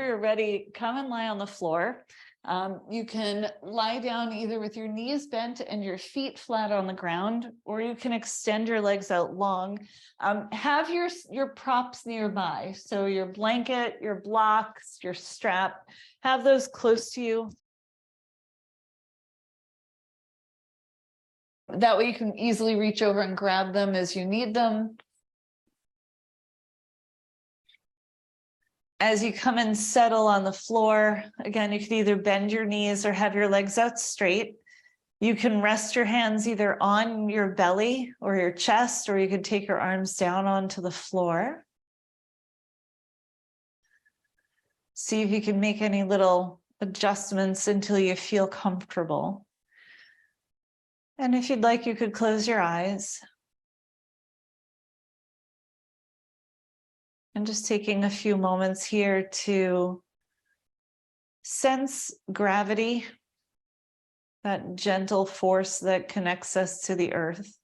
you're ready, come and lie on the floor. You can lie down either with your knees bent and your feet flat on the ground, or you can extend your legs out long. Have your props nearby. So your blanket, your blocks, your strap, have those close to you. That way you can easily reach over and grab them as you need them. As you come and settle on the floor, again, you can either bend your knees or have your legs out straight. You can rest your hands either on your belly or your chest, or you can take your arms down onto the floor. See if you can make any little adjustments until you feel comfortable. And if you'd like, you could close your eyes. And just taking a few moments here to sense gravity, that gentle force that connects us to the earth.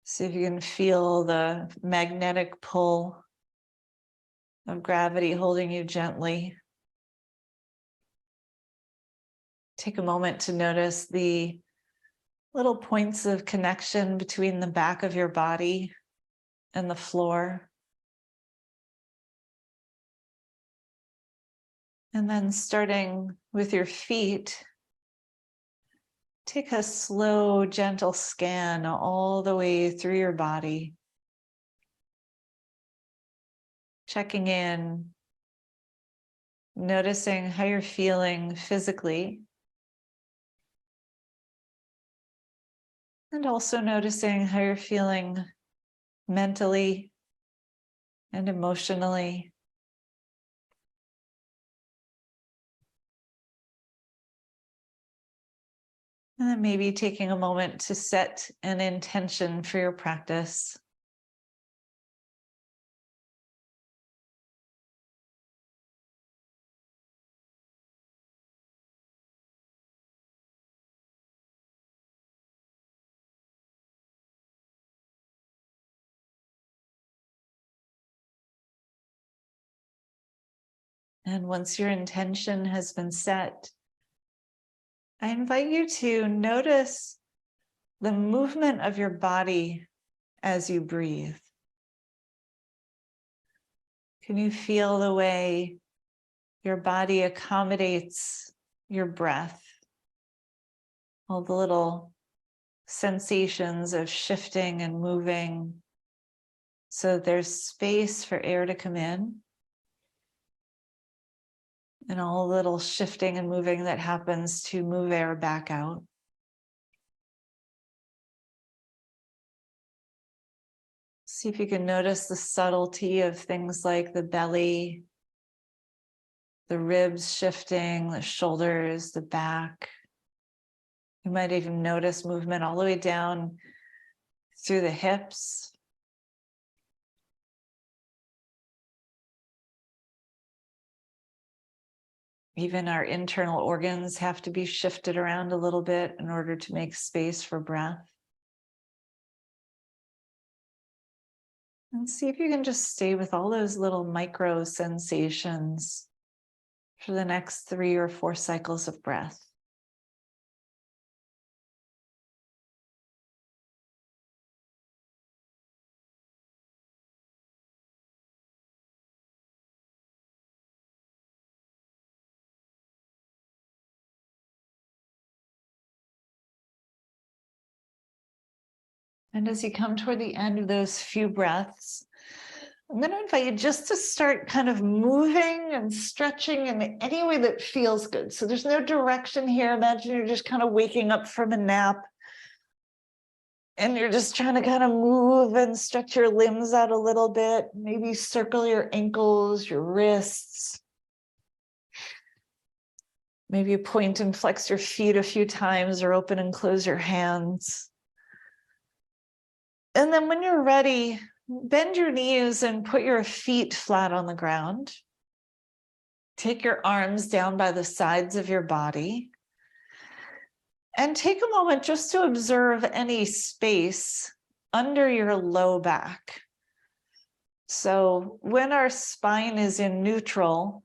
See if you can feel the magnetic pull of gravity holding you gently. Take a moment to notice the little points of connection between the back of your body and the floor. And then starting with your feet, take a slow, gentle scan all the way through your body. Checking in, noticing how you're feeling physically. And also noticing how you're feeling mentally and emotionally. And then maybe taking a moment to set an intention for your practice. And once your intention has been set, I invite you to notice the movement of your body as you breathe. Can you feel the way your body accommodates your breath? All the little sensations of shifting and moving, so there's space for air to come in. And all the little shifting and moving that happens to move air back out. See if you can notice the subtlety of things like the belly, the ribs shifting, the shoulders, the back. You might even notice movement all the way down through the hips. Even our internal organs have to be shifted around a little bit in order to make space for breath. And see if you can just stay with all those little micro sensations for the next 3 or 4 cycles of breath. And as you come toward the end of those few breaths, I'm going to invite you just to start kind of moving and stretching in any way that feels good. So there's no direction here. Imagine you're just kind of waking up from a nap and you're just trying to kind of move and stretch your limbs out a little bit. Maybe circle your ankles, your wrists. Maybe you point and flex your feet a few times or open and close your hands. And then when you're ready, bend your knees and put your feet flat on the ground. Take your arms down by the sides of your body. And take a moment just to observe any space under your low back. So when our spine is in neutral,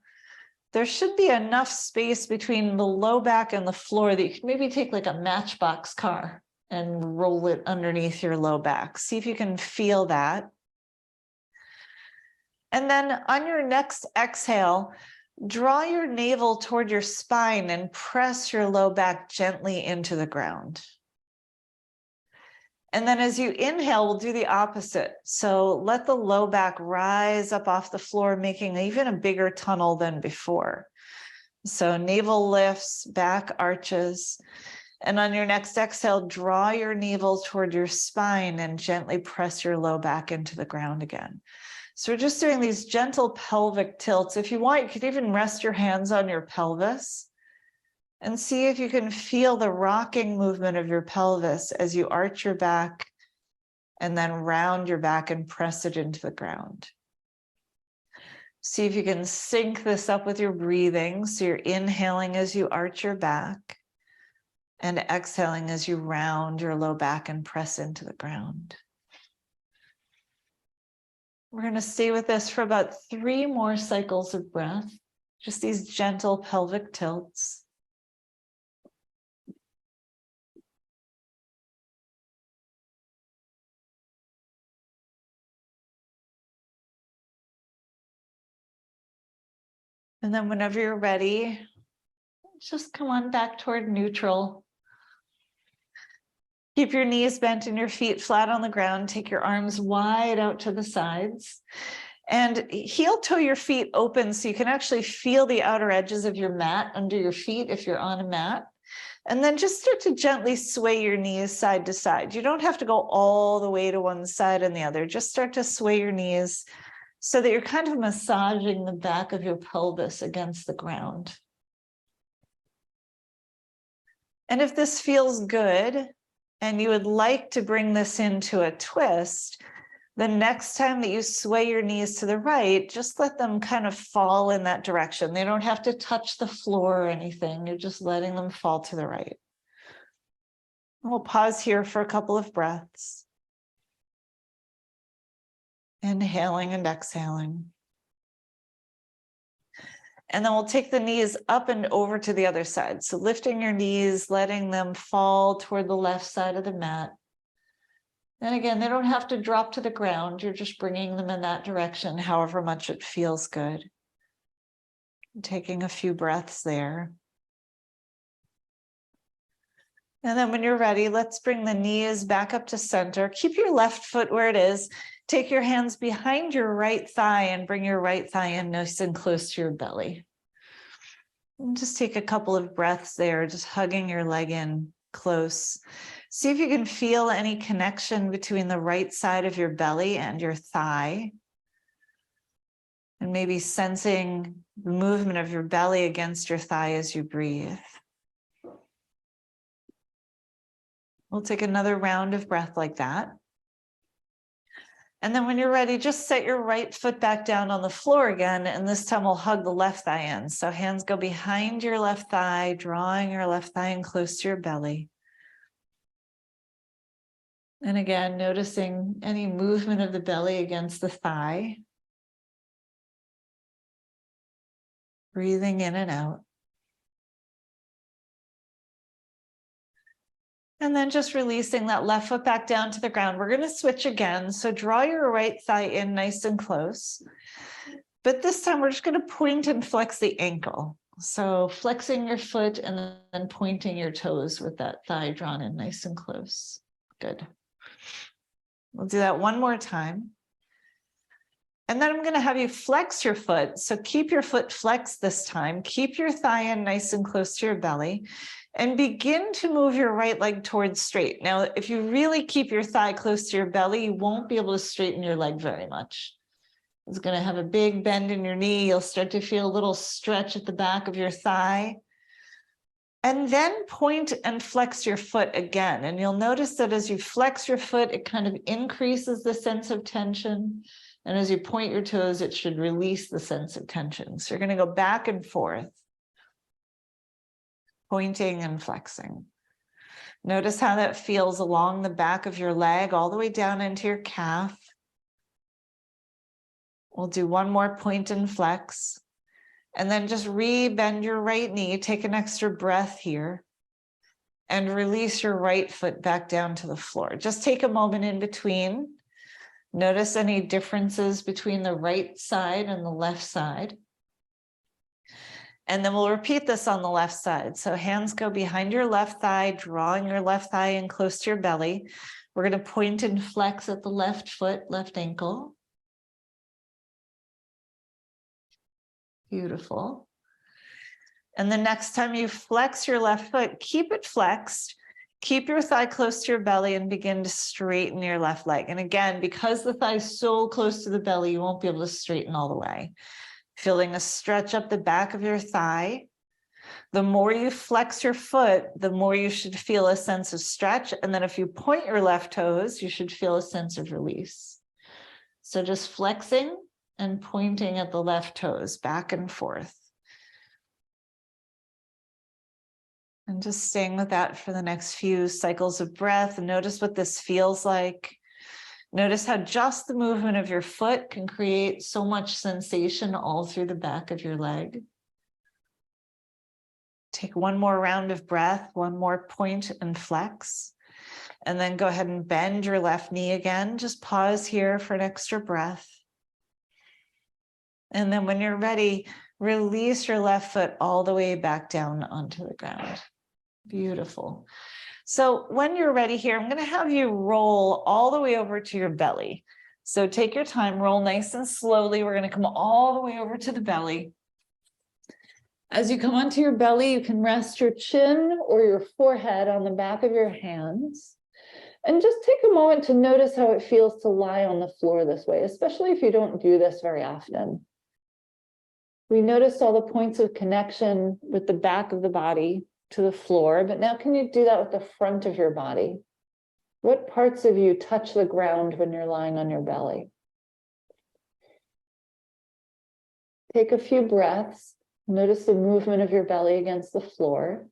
there should be enough space between the low back and the floor that you can maybe take like a Matchbox car and roll it underneath your low back. See if you can feel that. And then on your next exhale, draw your navel toward your spine and press your low back gently into the ground. And then as you inhale, we'll do the opposite. So let the low back rise up off the floor, making even a bigger tunnel than before. So navel lifts, back arches. And on your next exhale, draw your navel toward your spine and gently press your low back into the ground again. So we're just doing these gentle pelvic tilts. If you want, you could even rest your hands on your pelvis and see if you can feel the rocking movement of your pelvis as you arch your back and then round your back and press it into the ground. See if you can sync this up with your breathing. So you're inhaling as you arch your back and exhaling as you round your low back and press into the ground. We're going to stay with this for about 3 more cycles of breath, just these gentle pelvic tilts. And then whenever you're ready, just come on back toward neutral. Keep your knees bent and your feet flat on the ground. Take your arms wide out to the sides. And heel toe your feet open so you can actually feel the outer edges of your mat under your feet if you're on a mat. And then just start to gently sway your knees side to side. You don't have to go all the way to one side and the other. Just start to sway your knees so that you're kind of massaging the back of your pelvis against the ground. And if this feels good and you would like to bring this into a twist, the next time that you sway your knees to the right, just let them kind of fall in that direction. They don't have to touch the floor or anything. You're just letting them fall to the right. We'll pause here for a couple of breaths. Inhaling and exhaling. And then we'll take the knees up and over to the other side. So lifting your knees, letting them fall toward the left side of the mat. And again, they don't have to drop to the ground. You're just bringing them in that direction, however much it feels good. Taking a few breaths there. And then when you're ready, let's bring the knees back up to center. Keep your left foot where it is. Take your hands behind your right thigh and bring your right thigh in nice and close to your belly. And just take a couple of breaths there, just hugging your leg in close. See if you can feel any connection between the right side of your belly and your thigh. And maybe sensing the movement of your belly against your thigh as you breathe. We'll take another round of breath like that. And then when you're ready, just set your right foot back down on the floor again. And this time we'll hug the left thigh in. So hands go behind your left thigh, drawing your left thigh in close to your belly. And again, noticing any movement of the belly against the thigh. Breathing in and out. And then just releasing that left foot back down to the ground. We're going to switch again. So draw your right thigh in nice and close. But this time we're just going to point and flex the ankle. So flexing your foot and then pointing your toes with that thigh drawn in nice and close. Good. We'll do that one more time. And then I'm going to have you flex your foot. So keep your foot flexed this time. Keep your thigh in nice and close to your belly. And begin to move your right leg towards straight. Now, if you really keep your thigh close to your belly, you won't be able to straighten your leg very much. It's going to have a big bend in your knee. You'll start to feel a little stretch at the back of your thigh. And then point and flex your foot again. And you'll notice that as you flex your foot, it kind of increases the sense of tension. And as you point your toes, it should release the sense of tension. So you're going to go back and forth. Pointing and flexing. Notice how that feels along the back of your leg, all the way down into your calf. We'll do one more point and flex. And then just re-bend your right knee, take an extra breath here, and release your right foot back down to the floor. Just take a moment in between. Notice any differences between the right side and the left side. And then we'll repeat this on the left side. So hands go behind your left thigh, drawing your left thigh in close to your belly. We're going to point and flex at the left foot, left ankle. Beautiful. And the next time you flex your left foot, keep it flexed. Keep your thigh close to your belly and begin to straighten your left leg. And again, because the thigh is so close to the belly, you won't be able to straighten all the way. Feeling a stretch up the back of your thigh. The more you flex your foot, the more you should feel a sense of stretch. And then if you point your left toes, you should feel a sense of release. So just flexing and pointing at the left toes back and forth. And just staying with that for the next few cycles of breath. And notice what this feels like. Notice how just the movement of your foot can create so much sensation all through the back of your leg. Take one more round of breath, one more point and flex. And then go ahead and bend your left knee again. Just pause here for an extra breath. And then when you're ready, release your left foot all the way back down onto the ground. Beautiful. So when you're ready here, I'm going to have you roll all the way over to your belly. So take your time, roll nice and slowly. We're going to come all the way over to the belly. As you come onto your belly, you can rest your chin or your forehead on the back of your hands. And just take a moment to notice how it feels to lie on the floor this way, especially if you don't do this very often. We noticed all the points of connection with the back of the body to the floor, but now can you do that with the front of your body? What parts of you touch the ground when you're lying on your belly? Take a few breaths. Notice the movement of your belly against the floor.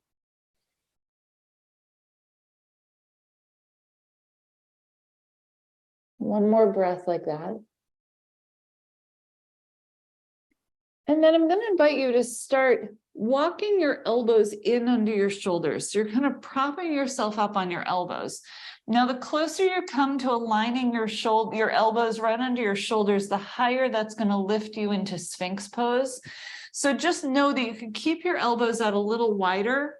One more breath like that. And then I'm going to invite you to start walking your elbows in under your shoulders. So you're kind of propping yourself up on your elbows. Now, the closer you come to aligning your elbows right under your shoulders, the higher that's going to lift you into Sphinx pose. So just know that you can keep your elbows out a little wider,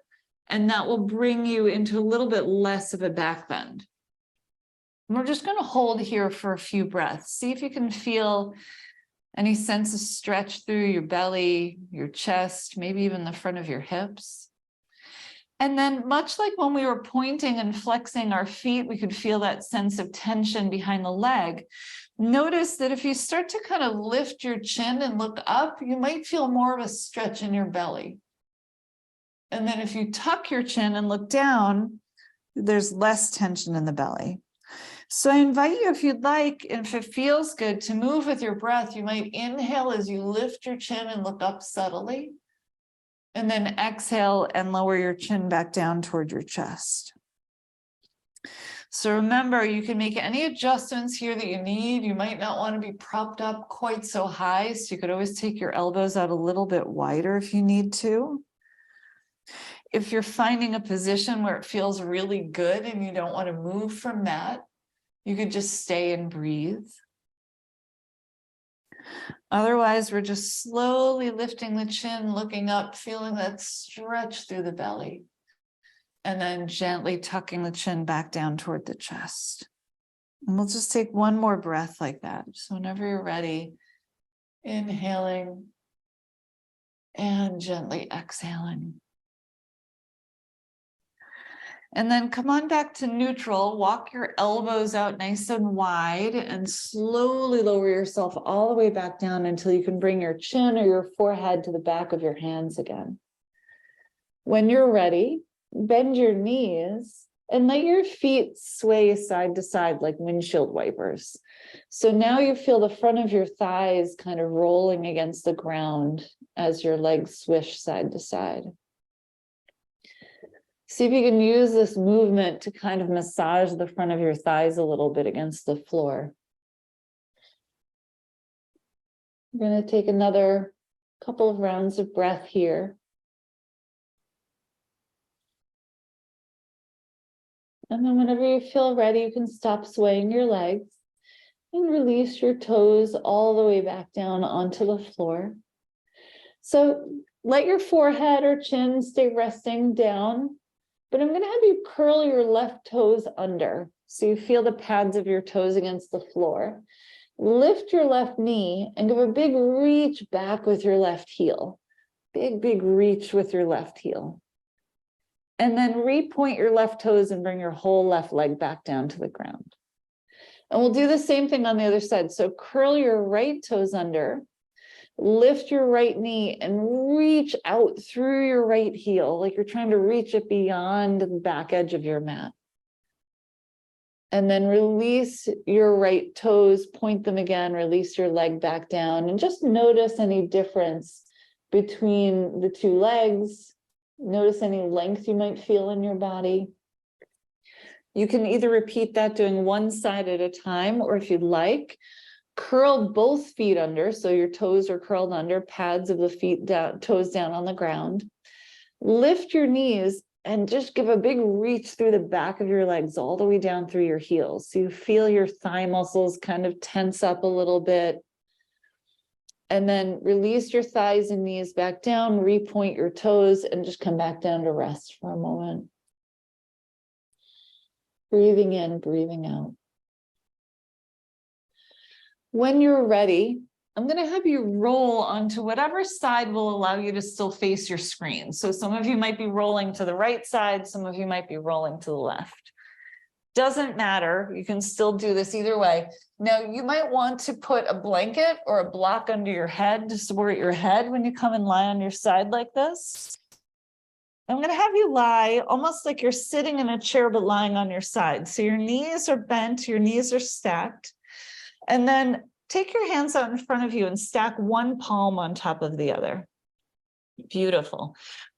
and that will bring you into a little bit less of a back bend. And we're just going to hold here for a few breaths. See if you can feel any sense of stretch through your belly, your chest, maybe even the front of your hips. And then much like when we were pointing and flexing our feet, we could feel that sense of tension behind the leg. Notice that if you start to kind of lift your chin and look up, you might feel more of a stretch in your belly. And then if you tuck your chin and look down, there's less tension in the belly. So I invite you, if you'd like, and if it feels good, to move with your breath. You might inhale as you lift your chin and look up subtly, and then exhale and lower your chin back down toward your chest. So remember, you can make any adjustments here that you need. You might not want to be propped up quite so high, so you could always take your elbows out a little bit wider if you need to. If you're finding a position where it feels really good and you don't want to move from that, you could just stay and breathe. Otherwise, we're just slowly lifting the chin, looking up, feeling that stretch through the belly, and then gently tucking the chin back down toward the chest. And we'll just take one more breath like that. So whenever you're ready, inhaling and gently exhaling. And then come on back to neutral, walk your elbows out nice and wide and slowly lower yourself all the way back down until you can bring your chin or your forehead to the back of your hands again. When you're ready, bend your knees and let your feet sway side to side like windshield wipers. So now you feel the front of your thighs kind of rolling against the ground as your legs swish side to side. See if you can use this movement to kind of massage the front of your thighs a little bit against the floor. We're going to take another couple of rounds of breath here. And then whenever you feel ready, you can stop swaying your legs and release your toes all the way back down onto the floor. So let your forehead or chin stay resting down, but I'm going to have you curl your left toes under so you feel the pads of your toes against the floor. Lift your left knee and give a big reach back with your left heel. Big, big reach with your left heel. And then repoint your left toes and bring your whole left leg back down to the ground. And we'll do the same thing on the other side. So curl your right toes under, lift your right knee and reach out through your right heel, like you're trying to reach it beyond the back edge of your mat. And then release your right toes, point them again, release your leg back down, and just notice any difference between the two legs. Notice any length you might feel in your body. You can either repeat that doing one side at a time, or if you'd like, curl both feet under, so your toes are curled under, pads of the feet down, toes down on the ground. Lift your knees and just give a big reach through the back of your legs all the way down through your heels. So you feel your thigh muscles kind of tense up a little bit. And then release your thighs and knees back down, repoint your toes, and just come back down to rest for a moment. Breathing in, breathing out. When you're ready, I'm going to have you roll onto whatever side will allow you to still face your screen. So some of you might be rolling to the right side, some of you might be rolling to the left. Doesn't matter, you can still do this either way. Now, you might want to put a blanket or a block under your head to support your head when you come and lie on your side like this. I'm going to have you lie almost like you're sitting in a chair, but lying on your side. So your knees are bent, your knees are stacked. And then take your hands out in front of you and stack one palm on top of the other. Beautiful.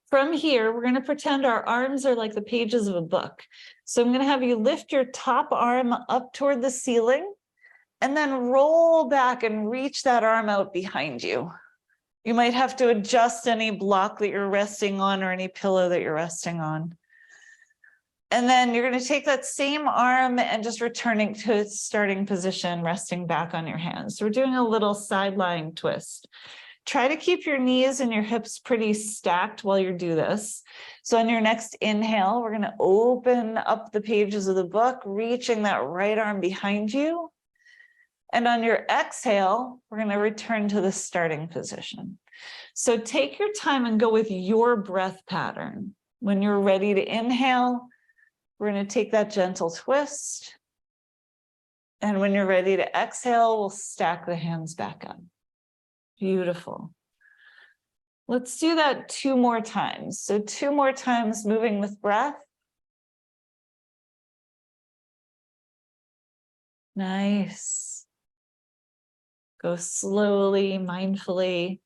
From here, we're going to pretend our arms are like the pages of a book. So I'm going to have you lift your top arm up toward the ceiling and then roll back and reach that arm out behind you. You might have to adjust any block that you're resting on or any pillow that you're resting on. And then you're going to take that same arm and just returning to its starting position, resting back on your hands. So we're doing a little side lying twist. Try to keep your knees and your hips pretty stacked while you do this. So on your next inhale, we're going to open up the pages of the book, reaching that right arm behind you. And on your exhale, we're going to return to the starting position. So take your time and go with your breath pattern. When you're ready to inhale, we're going to take that gentle twist. And when you're ready to exhale, we'll stack the hands back up. Beautiful. Let's do that 2 more times. So 2 more times moving with breath. Nice. Go slowly, mindfully.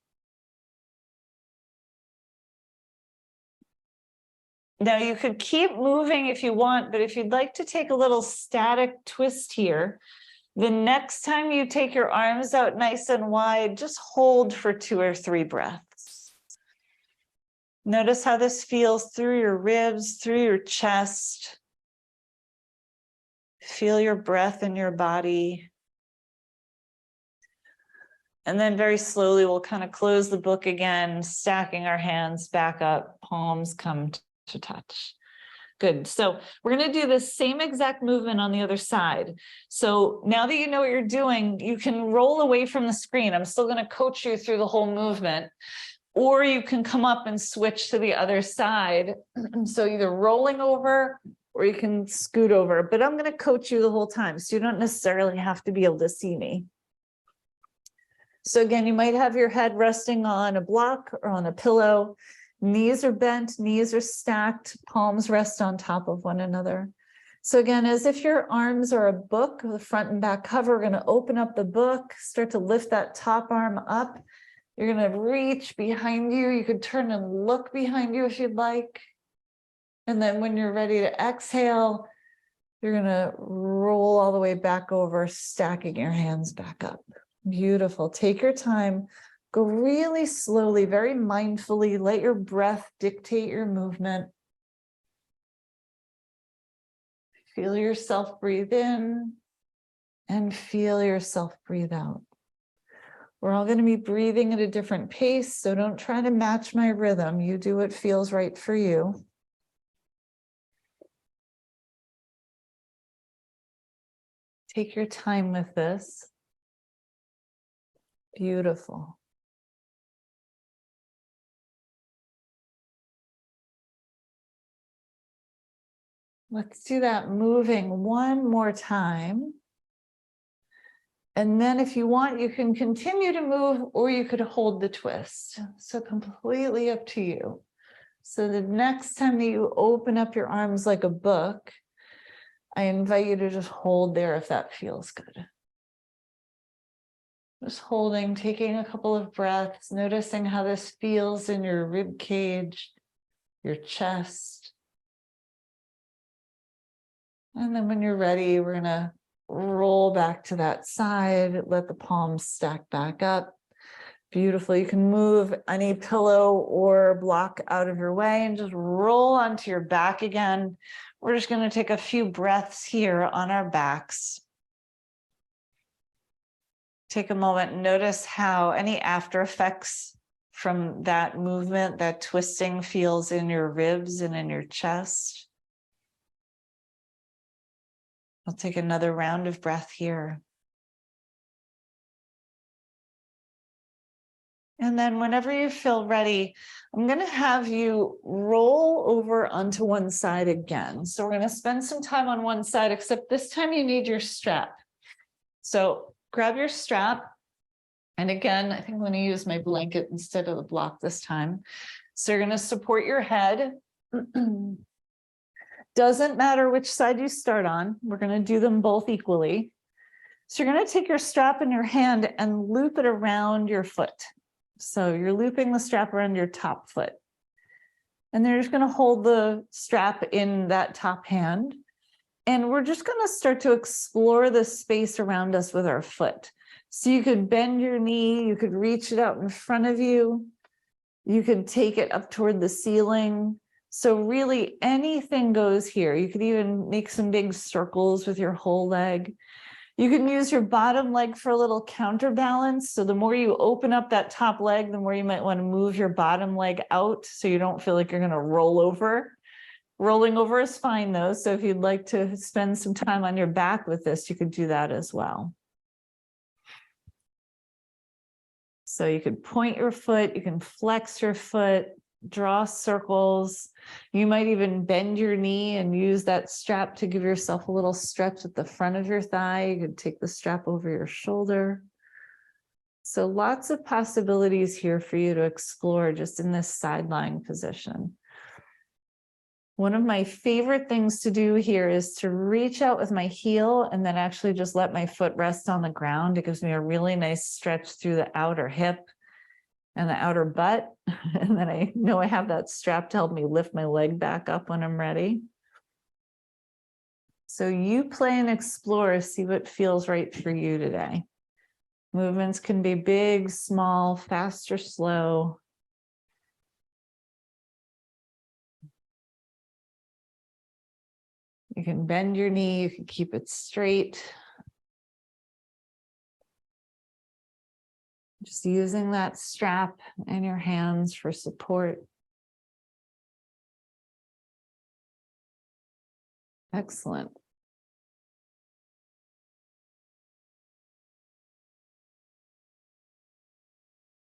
Now you could keep moving if you want, but if you'd like to take a little static twist here, the next time you take your arms out nice and wide, just hold for 2 or 3 breaths. Notice how this feels through your ribs, through your chest. Feel your breath in your body. And then very slowly, we'll kind of close the book again, stacking our hands back up, palms come to touch. Good. So we're going to do the same exact movement on the other side. So now that you know what you're doing, you can roll away from the screen. I'm still going to coach you through the whole movement, or you can come up and switch to the other side. So either rolling over or you can scoot over, but I'm going to coach you the whole time. So you don't necessarily have to be able to see me. So again, you might have your head resting on a block or on a pillow. Knees are bent, knees are stacked, palms rest on top of one another. So again, as if your arms are a book, the front and back cover, we're going to open up the book, start to lift that top arm up. You're going to reach behind you. You could turn and look behind you if you'd like. And then when you're ready to exhale, you're going to roll all the way back over, stacking your hands back up. Beautiful. Take your time. Go really slowly, very mindfully. Let your breath dictate your movement. Feel yourself breathe in and feel yourself breathe out. We're all going to be breathing at a different pace, so don't try to match my rhythm. You do what feels right for you. Take your time with this. Beautiful. Let's do that moving one more time. And then if you want, you can continue to move or you could hold the twist. So completely up to you. So the next time that you open up your arms like a book, I invite you to just hold there if that feels good. Just holding, taking a couple of breaths, noticing how this feels in your rib cage, your chest. And then when you're ready, we're going to roll back to that side, let the palms stack back up. Beautiful. You can move any pillow or block out of your way and just roll onto your back again. We're just going to take a few breaths here on our backs. Take a moment and notice how any after effects from that movement, that twisting feels in your ribs and in your chest. I'll take another round of breath here. And then whenever you feel ready, I'm going to have you roll over onto one side again. So we're going to spend some time on one side, except this time you need your strap. So grab your strap. And again, I think I'm going to use my blanket instead of the block this time. So you're going to support your head. Doesn't matter which side you start on. We're going to do them both equally. So you're going to take your strap in your hand and loop it around your foot. So you're looping the strap around your top foot. And then you're just going to hold the strap in that top hand. And we're just going to start to explore the space around us with our foot. So you could bend your knee, you could reach it out in front of you. You could take it up toward the ceiling. So really anything goes here. You could even make some big circles with your whole leg. You can use your bottom leg for a little counterbalance. So the more you open up that top leg, the more you might want to move your bottom leg out so you don't feel like you're going to roll over. Rolling over is fine though. So if you'd like to spend some time on your back with this, you could do that as well. So you could point your foot, you can flex your foot, draw circles. You might even bend your knee and use that strap to give yourself a little stretch at the front of your thigh. You could take the strap over your shoulder. So lots of possibilities here for you to explore just in this side lying position. One of my favorite things to do here is to reach out with my heel and then actually just let my foot rest on the ground. It gives me a really nice stretch through the outer hip and the outer butt. And then I know I have that strap to help me lift my leg back up when I'm ready. So you play and explore, see what feels right for you today. Movements can be big, small, fast or slow. You can bend your knee, you can keep it straight. Just using that strap in your hands for support. Excellent.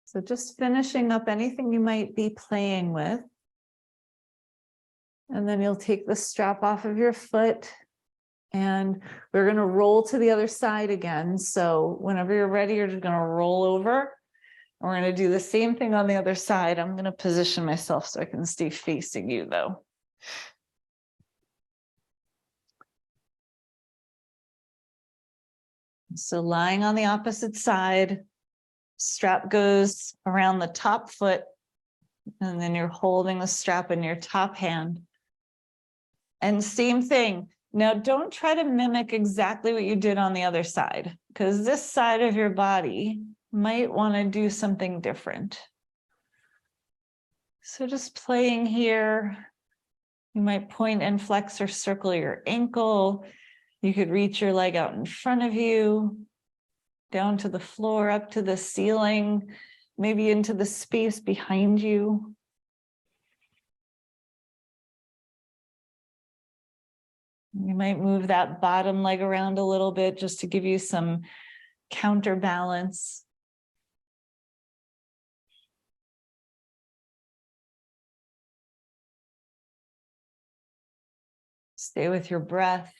So just finishing up anything you might be playing with. And then you'll take the strap off of your foot and we're going to roll to the other side again. So whenever you're ready, you're just going to roll over. We're going to do the same thing on the other side. I'm going to position myself so I can stay facing you though. So lying on the opposite side, strap goes around the top foot, and then you're holding the strap in your top hand. And same thing, Now, don't try to mimic exactly what you did on the other side, because this side of your body might want to do something different. So just playing here, you might point and flex or circle your ankle. You could reach your leg out in front of you, down to the floor, up to the ceiling, maybe into the space behind you. You might move that bottom leg around a little bit just to give you some counterbalance. Stay with your breath.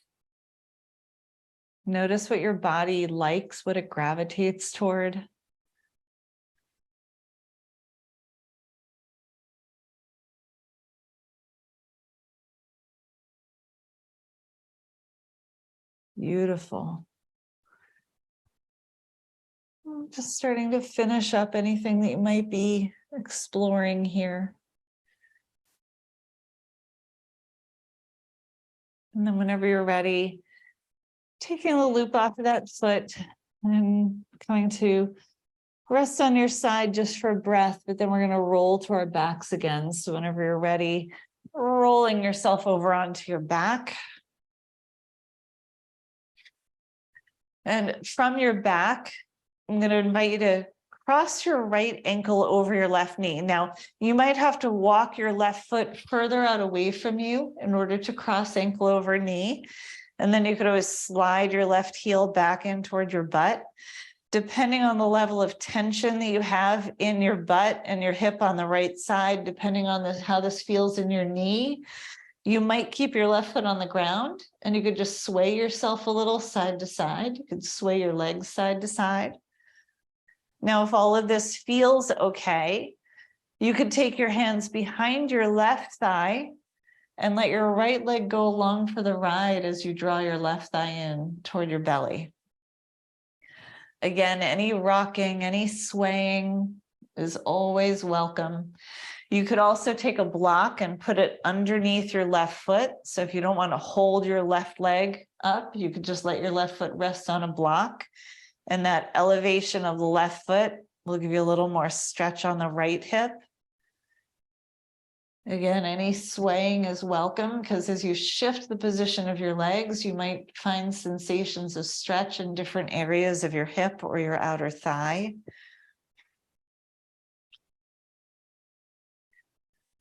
Notice what your body likes, what it gravitates toward. Beautiful. Just starting to finish up anything that you might be exploring here. And then whenever you're ready, taking the loop off of that foot and coming to rest on your side just for breath, but then we're going to roll to our backs again. So whenever you're ready, rolling yourself over onto your back. And from your back, I'm going to invite you to cross your right ankle over your left knee. Now, you might have to walk your left foot further out away from you in order to cross ankle over knee. And then you could always slide your left heel back in toward your butt. Depending on the level of tension that you have in your butt and your hip on the right side, depending on how this feels in your knee, you might keep your left foot on the ground and you could just sway yourself a little side to side. You could sway your legs side to side. Now, if all of this feels okay, you could take your hands behind your left thigh and let your right leg go along for the ride as you draw your left thigh in toward your belly. Again, any rocking, any swaying is always welcome. You could also take a block and put it underneath your left foot. So if you don't want to hold your left leg up, you could just let your left foot rest on a block. And that elevation of the left foot will give you a little more stretch on the right hip. Again, any swaying is welcome because as you shift the position of your legs, you might find sensations of stretch in different areas of your hip or your outer thigh.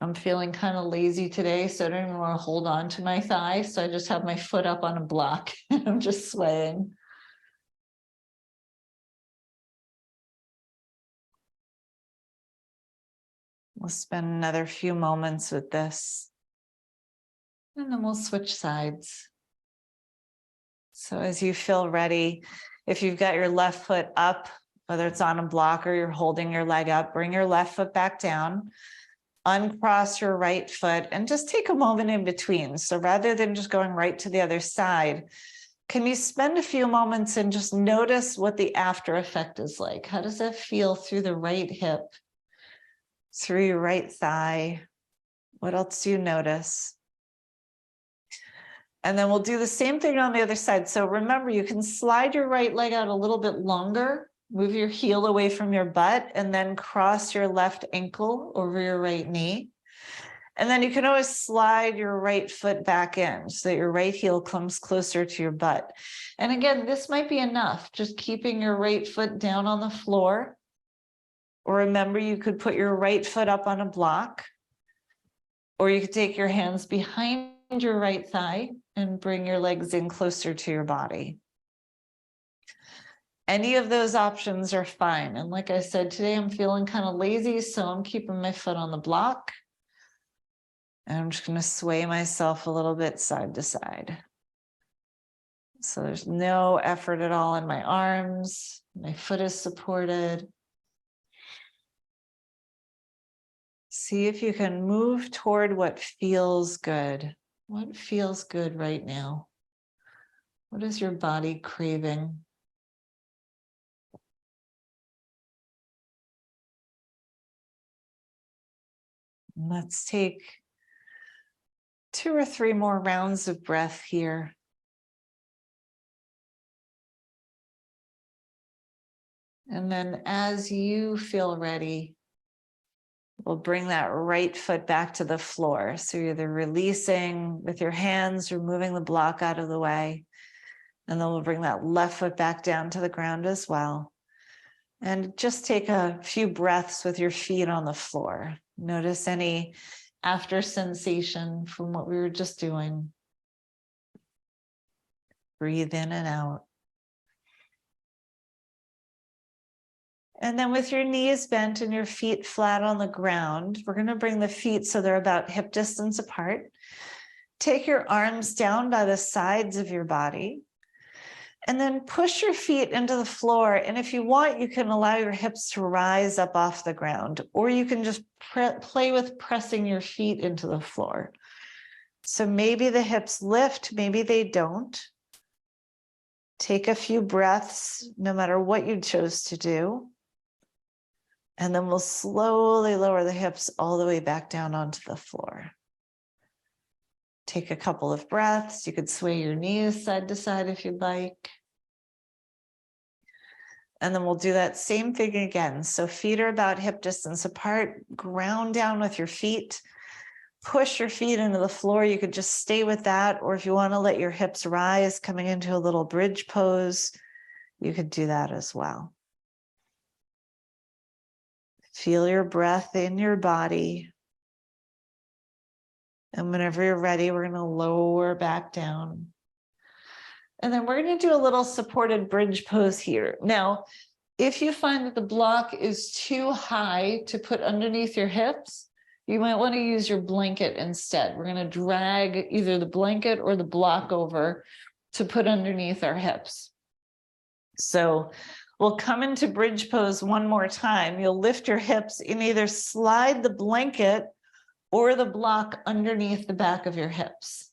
I'm feeling kind of lazy today, so I don't even want to hold on to my thigh. So I just have my foot up on a block and I'm just swaying. We'll spend another few moments with this. And then we'll switch sides. So as you feel ready, if you've got your left foot up, whether it's on a block or you're holding your leg up, bring your left foot back down, uncross your right foot, and just take a moment in between. So rather than just going right to the other side, can you spend a few moments and just notice what the after effect is like? How does that feel through the right hip, through your right thigh? What else do you notice? And then we'll do the same thing on the other side. So remember, you can slide your right leg out a little bit longer, move your heel away from your butt, and then cross your left ankle over your right knee. And then you can always slide your right foot back in so that your right heel comes closer to your butt. And again, this might be enough, just keeping your right foot down on the floor. Or remember, you could put your right foot up on a block, or you could take your hands behind your right thigh and bring your legs in closer to your body. Any of those options are fine. And like I said, today I'm feeling kind of lazy, so I'm keeping my foot on the block. And I'm just going to sway myself a little bit side to side. So there's no effort at all in my arms. My foot is supported. See if you can move toward what feels good. What feels good right now? What is your body craving? Let's take 2 or 3 more rounds of breath here. And then as you feel ready, we'll bring that right foot back to the floor. So you're either releasing with your hands or moving the block out of the way. And then we'll bring that left foot back down to the ground as well. And just take a few breaths with your feet on the floor. Notice any after sensation from what we were just doing. Breathe in and out. And then with your knees bent and your feet flat on the ground, we're going to bring the feet so they're about hip distance apart. Take your arms down by the sides of your body. And then push your feet into the floor. And if you want, you can allow your hips to rise up off the ground, or you can just play with pressing your feet into the floor. So maybe the hips lift, maybe they don't. Take a few breaths, no matter what you chose to do. And then we'll slowly lower the hips all the way back down onto the floor. Take a couple of breaths. You could sway your knees side to side if you'd like. And then we'll do that same thing again. So feet are about hip distance apart. Ground down with your feet. Push your feet into the floor. You could just stay with that. Or if you want to let your hips rise, coming into a little bridge pose, you could do that as well. Feel your breath in your body. And whenever you're ready, we're going to lower back down. And then we're going to do a little supported bridge pose here. Now, if you find that the block is too high to put underneath your hips, you might want to use your blanket instead. We're going to drag either the blanket or the block over to put underneath our hips. So we'll come into bridge pose one more time. You'll lift your hips and either slide the blanket or the block underneath the back of your hips.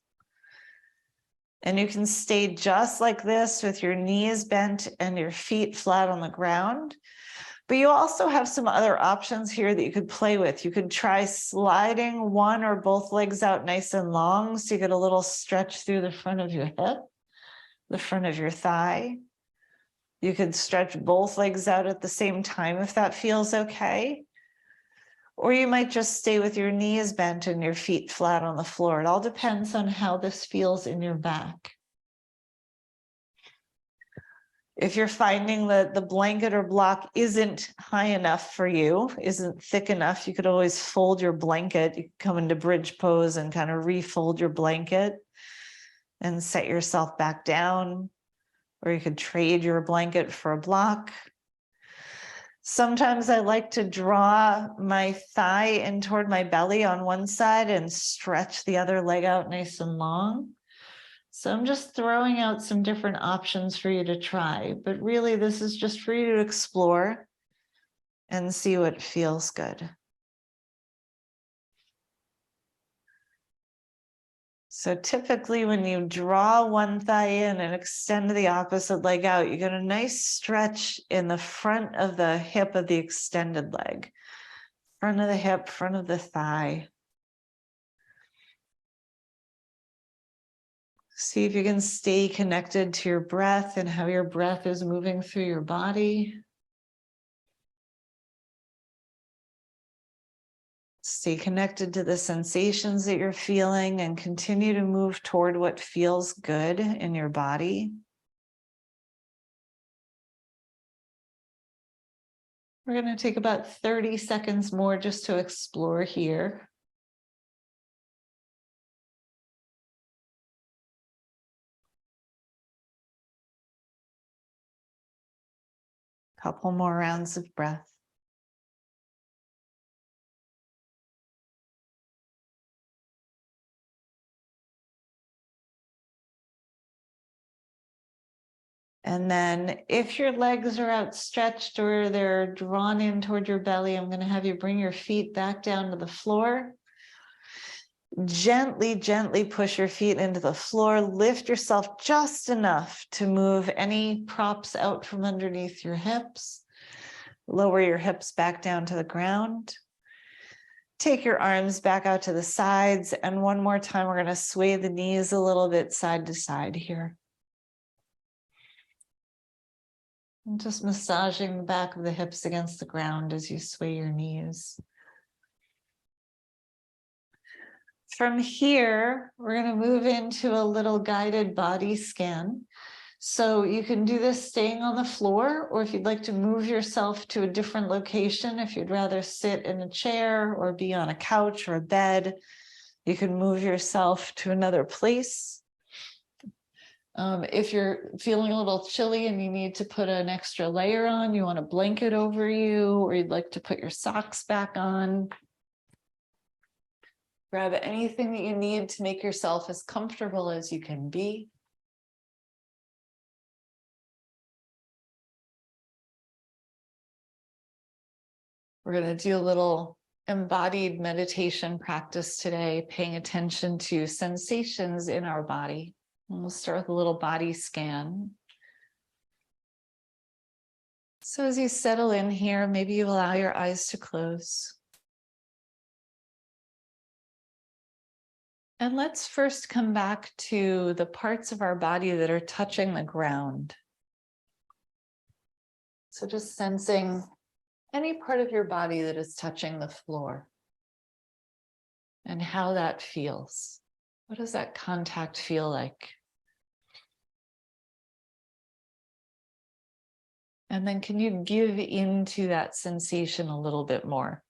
And you can stay just like this with your knees bent and your feet flat on the ground. But you also have some other options here that you could play with. You could try sliding one or both legs out nice and long so you get a little stretch through the front of your hip, the front of your thigh. You could stretch both legs out at the same time if that feels okay. Or you might just stay with your knees bent and your feet flat on the floor. It all depends on how this feels in your back. If you're finding that the blanket or block isn't high enough for you, isn't thick enough, you could always fold your blanket. You could come into bridge pose and kind of refold your blanket and set yourself back down. Or you could trade your blanket for a block. Sometimes I like to draw my thigh in toward my belly on one side and stretch the other leg out nice and long. So I'm just throwing out some different options for you to try, but really this is just for you to explore and see what feels good. So typically when you draw one thigh in and extend the opposite leg out, you get a nice stretch in the front of the hip of the extended leg. Front of the hip, front of the thigh. See if you can stay connected to your breath and how your breath is moving through your body. Stay connected to the sensations that you're feeling and continue to move toward what feels good in your body. We're going to take about 30 seconds more just to explore here. Couple more rounds of breath. And then if your legs are outstretched or they're drawn in toward your belly, I'm going to have you bring your feet back down to the floor. Gently, gently push your feet into the floor. Lift yourself just enough to move any props out from underneath your hips. Lower your hips back down to the ground. Take your arms back out to the sides. And one more time, we're going to sway the knees a little bit side to side here. And just massaging the back of the hips against the ground as you sway your knees. From here, we're going to move into a little guided body scan. So you can do this staying on the floor, or if you'd like to move yourself to a different location, if you'd rather sit in a chair or be on a couch or a bed, you can move yourself to another place. If you're feeling a little chilly and you need to put an extra layer on, you want a blanket over you, or you'd like to put your socks back on. Grab anything that you need to make yourself as comfortable as you can be. We're going to do a little embodied meditation practice today, paying attention to sensations in our body. And we'll start with a little body scan. So as you settle in here, maybe you allow your eyes to close. And let's first come back to the parts of our body that are touching the ground. So just sensing any part of your body that is touching the floor and how that feels. What does that contact feel like? And then can you give into that sensation a little bit more?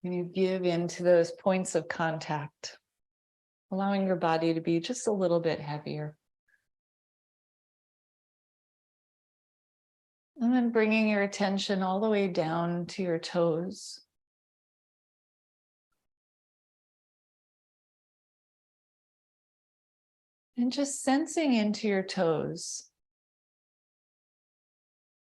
Can you give into those points of contact, allowing your body to be just a little bit heavier? And then bringing your attention all the way down to your toes. And just sensing into your toes.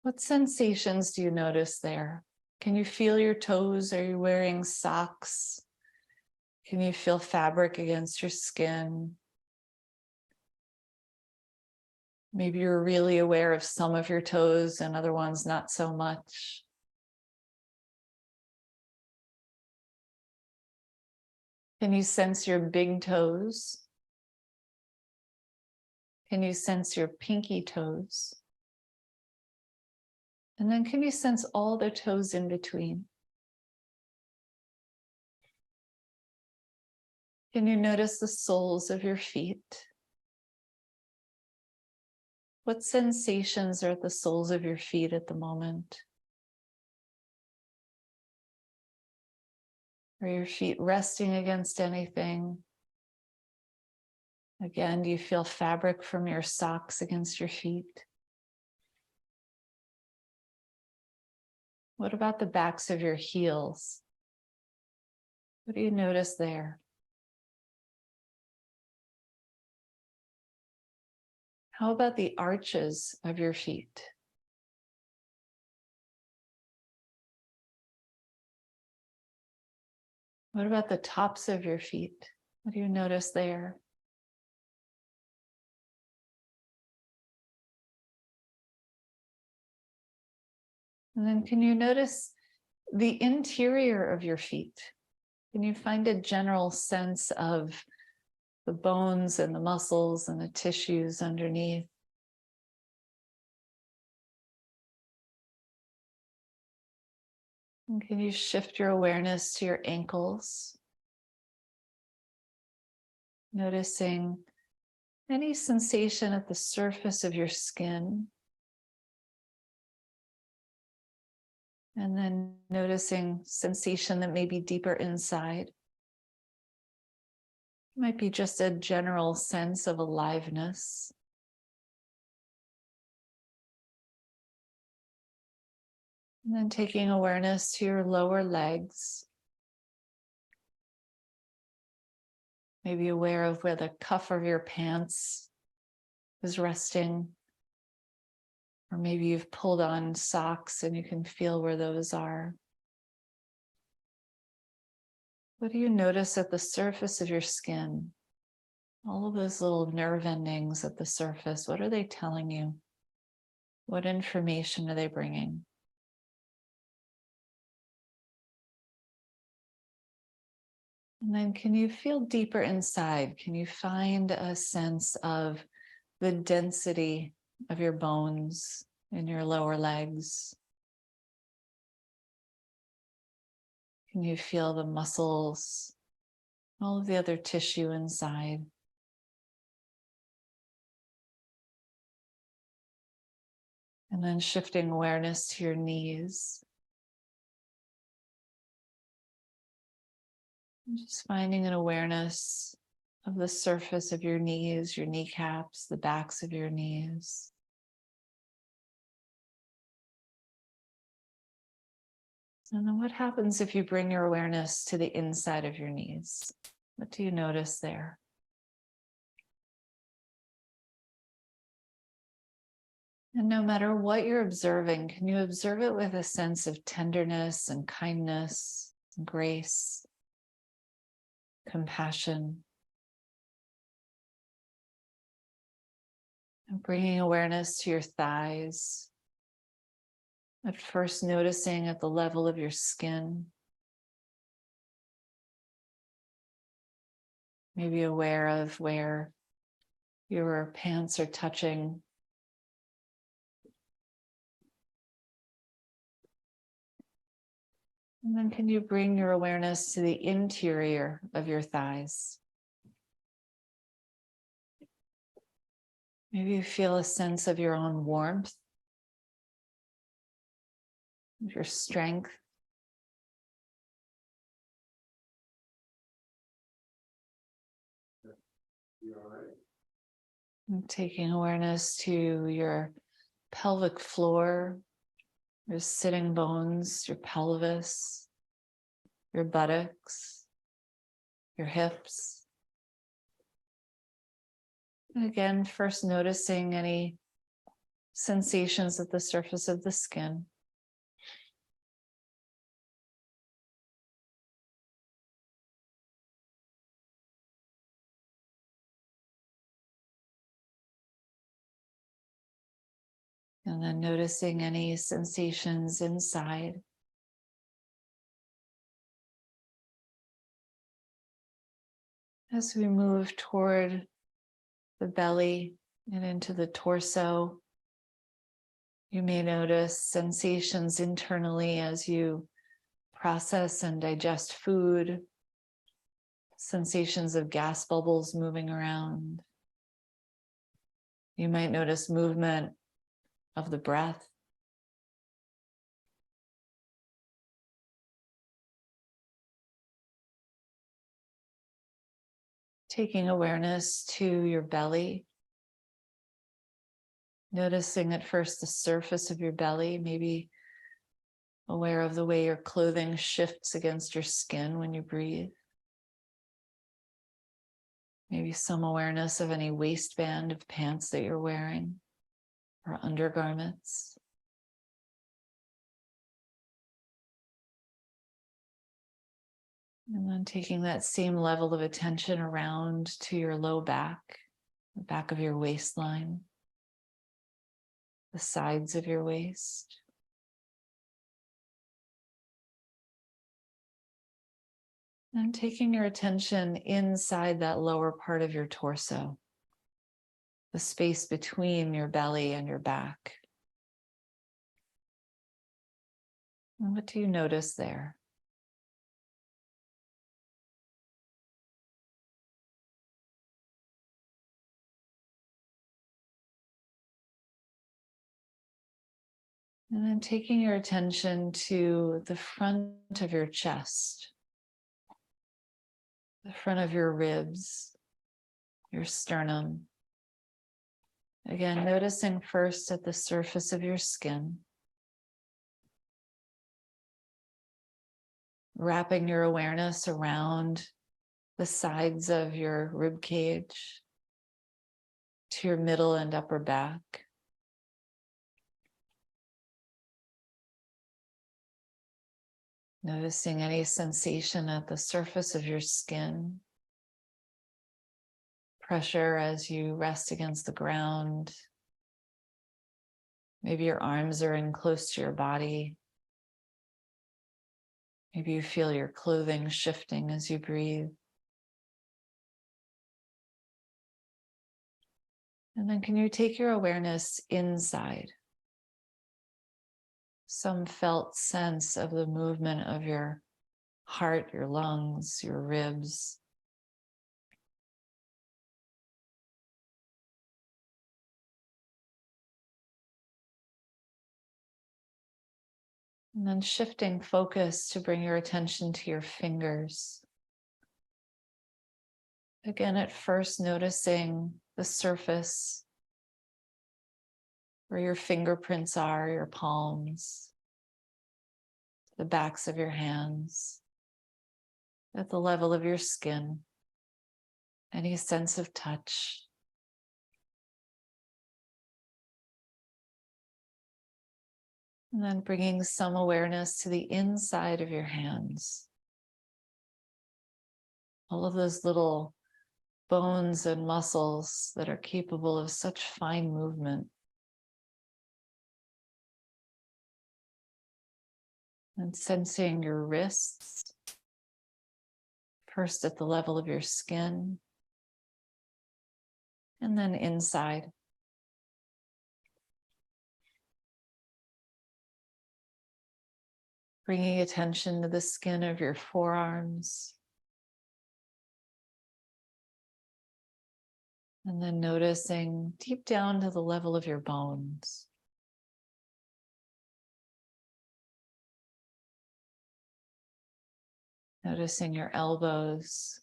What sensations do you notice there? Can you feel your toes? Are you wearing socks? Can you feel fabric against your skin? Maybe you're really aware of some of your toes and other ones not so much. Can you sense your big toes? Can you sense your pinky toes? And then can you sense all the toes in between? Can you notice the soles of your feet? What sensations are at the soles of your feet at the moment? Are your feet resting against anything? Again, do you feel fabric from your socks against your feet? What about the backs of your heels? What do you notice there? How about the arches of your feet? What about the tops of your feet? What do you notice there? And then can you notice the interior of your feet? Can you find a general sense of the bones and the muscles and the tissues underneath? And can you shift your awareness to your ankles? Noticing any sensation at the surface of your skin. And then noticing sensation that may be deeper inside. It might be just a general sense of aliveness. And then taking awareness to your lower legs. Maybe aware of where the cuff of your pants is resting. Or maybe you've pulled on socks and you can feel where those are. What do you notice at the surface of your skin? All of those little nerve endings at the surface, what are they telling you? What information are they bringing? And then can you feel deeper inside? Can you find a sense of the density of your bones in your lower legs? Can you feel the muscles, all of the other tissue inside? And then shifting awareness to your knees. And just finding an awareness of the surface of your knees, your kneecaps, the backs of your knees. And then what happens if you bring your awareness to the inside of your knees? What do you notice there? And no matter what you're observing, can you observe it with a sense of tenderness and kindness, and grace, compassion? And bringing awareness to your thighs. At first noticing at the level of your skin. Maybe aware of where your pants are touching. And then can you bring your awareness to the interior of your thighs? Maybe you feel a sense of your own warmth, your strength. And taking awareness to your pelvic floor, your sitting bones, your pelvis, your buttocks, your hips. And again, first noticing any sensations at the surface of the skin. And then noticing any sensations inside. As we move toward the belly and into the torso, you may notice sensations internally as you process and digest food, sensations of gas bubbles moving around. You might notice movement of the breath. Taking awareness to your belly. Noticing at first the surface of your belly, maybe aware of the way your clothing shifts against your skin when you breathe. Maybe some awareness of any waistband of pants that you're wearing or undergarments. And then taking that same level of attention around to your low back, the back of your waistline, the sides of your waist. And taking your attention inside that lower part of your torso, the space between your belly and your back. And what do you notice there? And then taking your attention to the front of your chest, the front of your ribs, your sternum. Again, noticing first at the surface of your skin. Wrapping your awareness around the sides of your rib cage to your middle and upper back. Noticing any sensation at the surface of your skin. Pressure as you rest against the ground. Maybe your arms are in close to your body. Maybe you feel your clothing shifting as you breathe. And then can you take your awareness inside? Some felt sense of the movement of your heart, your lungs, your ribs. And then shifting focus to bring your attention to your fingers. Again, at first noticing the surface where your fingerprints are, your palms, the backs of your hands, at the level of your skin, any sense of touch. And then bringing some awareness to the inside of your hands. All of those little bones and muscles that are capable of such fine movement. And sensing your wrists, first at the level of your skin, and then inside. Bringing attention to the skin of your forearms. And then noticing deep down to the level of your bones. Noticing your elbows.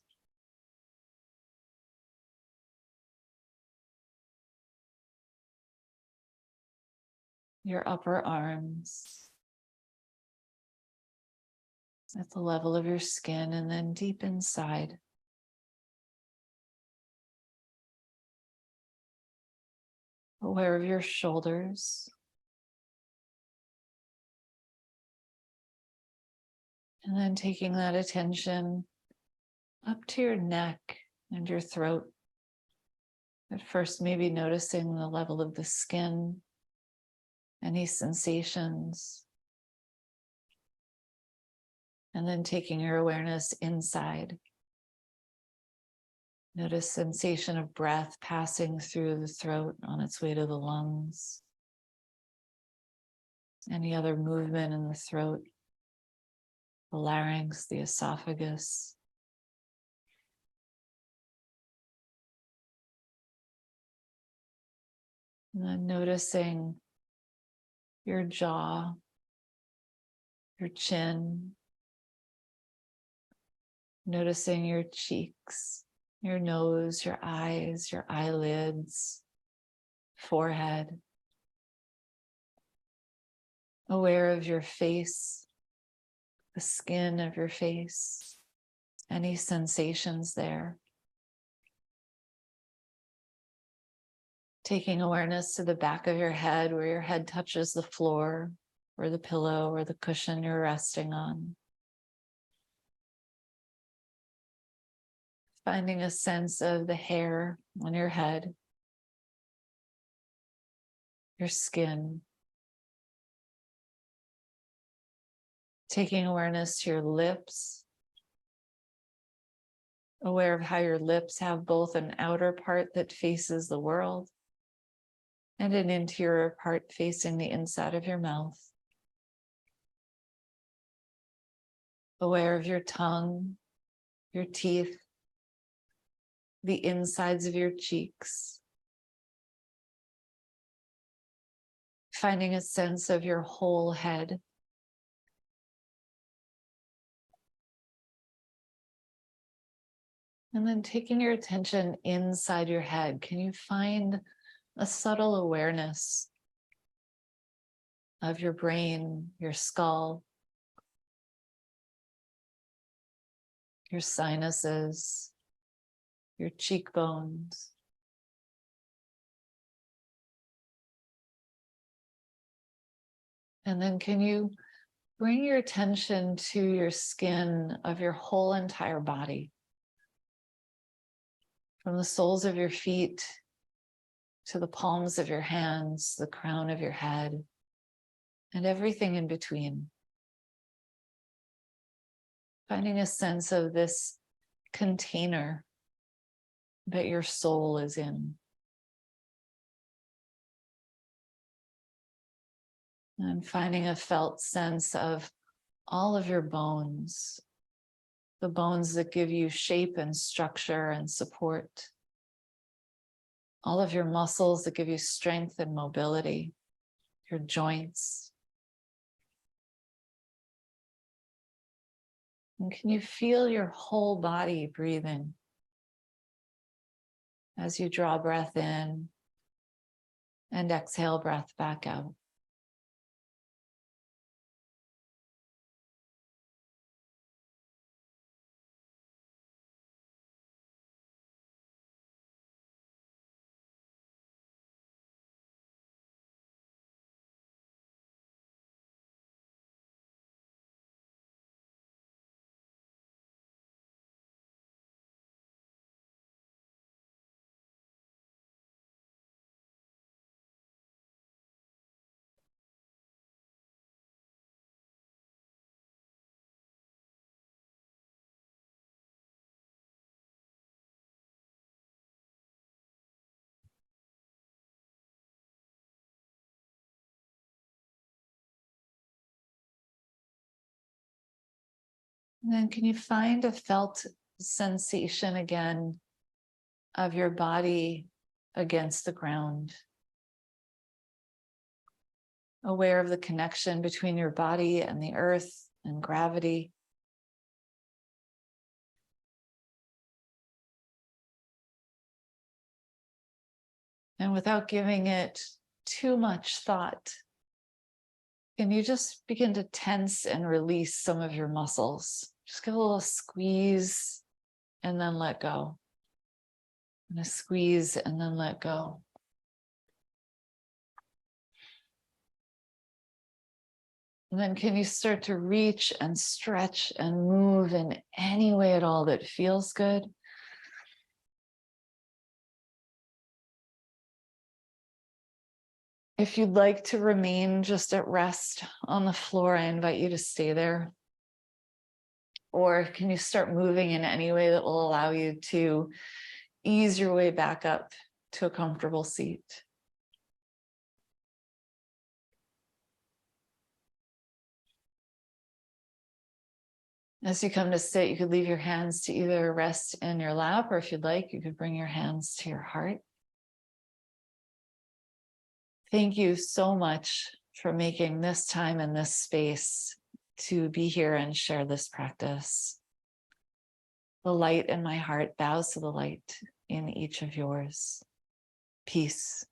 Your upper arms. At the level of your skin, and then deep inside. Aware of your shoulders. And then taking that attention up to your neck and your throat. At first, maybe noticing the level of the skin, any sensations. And then taking your awareness inside. Notice sensation of breath passing through the throat on its way to the lungs. Any other movement in the throat, the larynx, the esophagus. And then noticing your jaw, your chin, noticing your cheeks, your nose, your eyes, your eyelids, forehead. Aware of your face, the skin of your face, any sensations there. Taking awareness to the back of your head, where your head touches the floor or the pillow or the cushion you're resting on. Finding a sense of the hair on your head, your skin. Taking awareness to your lips. Aware of how your lips have both an outer part that faces the world and an interior part facing the inside of your mouth. Aware of your tongue, your teeth, the insides of your cheeks. Finding a sense of your whole head. And then taking your attention inside your head, can you find a subtle awareness of your brain, your skull, your sinuses, your cheekbones? And then can you bring your attention to your skin of your whole entire body? From the soles of your feet to the palms of your hands, the crown of your head, and everything in between. Finding a sense of this container that your soul is in. And finding a felt sense of all of your bones, the bones that give you shape and structure and support, all of your muscles that give you strength and mobility, your joints. And can you feel your whole body breathing as you draw breath in and exhale breath back out? And then can you find a felt sensation again of your body against the ground? Aware of the connection between your body and the earth and gravity. And without giving it too much thought, can you just begin to tense and release some of your muscles? Just give a little squeeze and then let go. And a squeeze and then let go. And then can you start to reach and stretch and move in any way at all that feels good? If you'd like to remain just at rest on the floor, I invite you to stay there. Or can you start moving in any way that will allow you to ease your way back up to a comfortable seat? As you come to sit, you could leave your hands to either rest in your lap, or if you'd like, you could bring your hands to your heart. Thank you so much for making this time and this space to be here and share this practice. The light in my heart bows to the light in each of yours. Peace.